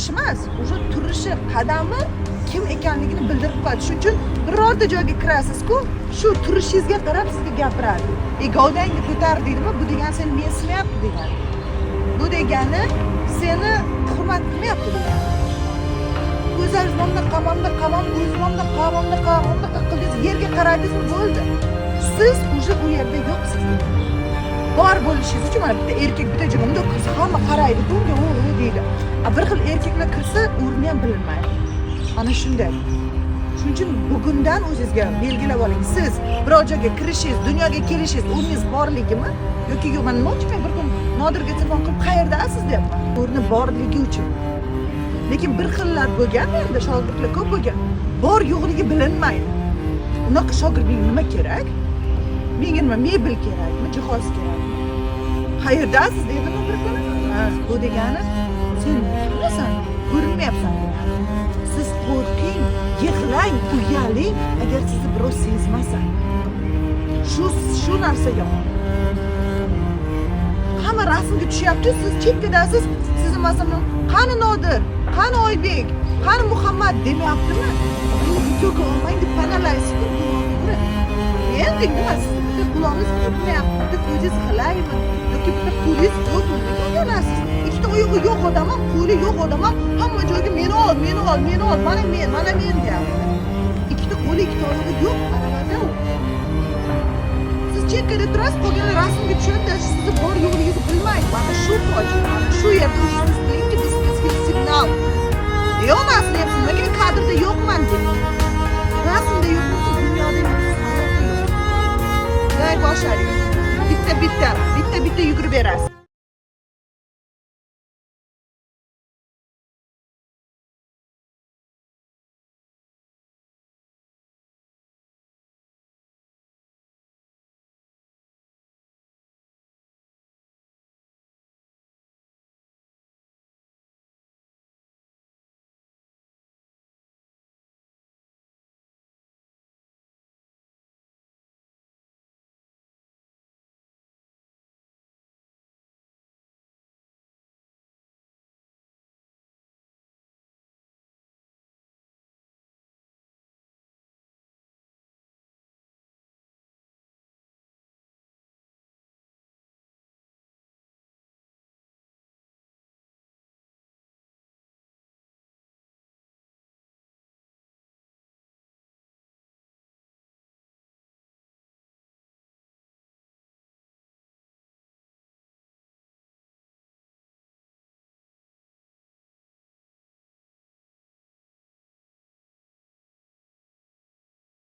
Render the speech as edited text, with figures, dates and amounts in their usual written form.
turish emas, o'sha turishi, qadami kim ekanligini bildirib qo'yadi. Shuning uchun birorta joyga kirasiz-ku, shu turishingizga qarab sizga gapiradi. Gavdangni ko'tar deydimi? Bu degani seni mensimayapti degani. Bu degani seni hurmat qilmayapti degani. Ko'zingizga qamamda qildingiz, yerga qaradingiz, bo'ldi. Siz o'sha u yerda yo'qsiz. Bor bo'lishingiz uchun mana bitta erkak bitta joyda kirsa, hamma qaraydi, bunga o deydi. Bir xil erkaklar kirsa, o'rni ham bilinmaydi. Ana shunday. Shuning uchun bugundan o'zingizga belgilab oling. Siz biror joyga kirishingiz, dunyoga kelishingiz o'rningiz borligimi yoki yo'q? Men nima uchun bir kun Nodirga telefon qilib qayerdasiz deyapman. O'rni borligi uchun. Lekin bir xillar bo'lgan, menda shogirdlar ko'p bo'lgan. Bor yo'qligi bilinmaydi. Unaqa shogirdga nima kerak? Menga nima mebel kerakmi, jihoz kerakmi? Qayerdasiz dedim bir kuni. Bu degani sen bilasan, ko'rinmayapsan. Siz qo'rqing, yig'lang, uyaling, agar sizni birov sezmasa. Shu narsaga hamma rasmga tushyapti, siz chekkadasiz, sizni masalan, qani Nodir, qani Oybek, qani Muhammad demayaptimi? Videoga olmang deb panalaysiz. Endi nima siz quloqingiz eshitmayapti, ko'zingiz qilaymi yoki bitta qo'lingiz yo'qmi? O'ylanasiz. Ikkita oyog'i yo'q odam ham, qo'li yo'q odam ham hamma joyga meni ol, mana men deyapti. Ikkita qo'li, ikkita oyog'i yo'q, aravada. Siz chekkada turasiz, qolganlar rasmga tushadi, sizni bor yo'qligingizni bilmaydi. Mana shu fojia, mana shu yerda siz bilinki bizga signal. Yo'qmasmi deyapsiz, lekin kadrda yo'qman deb. Rasmda yo'qsiz, dunyoda yo'qsiz, hayotda yo'qsiz. Boshlaylik. Bitta yugurib berasiz.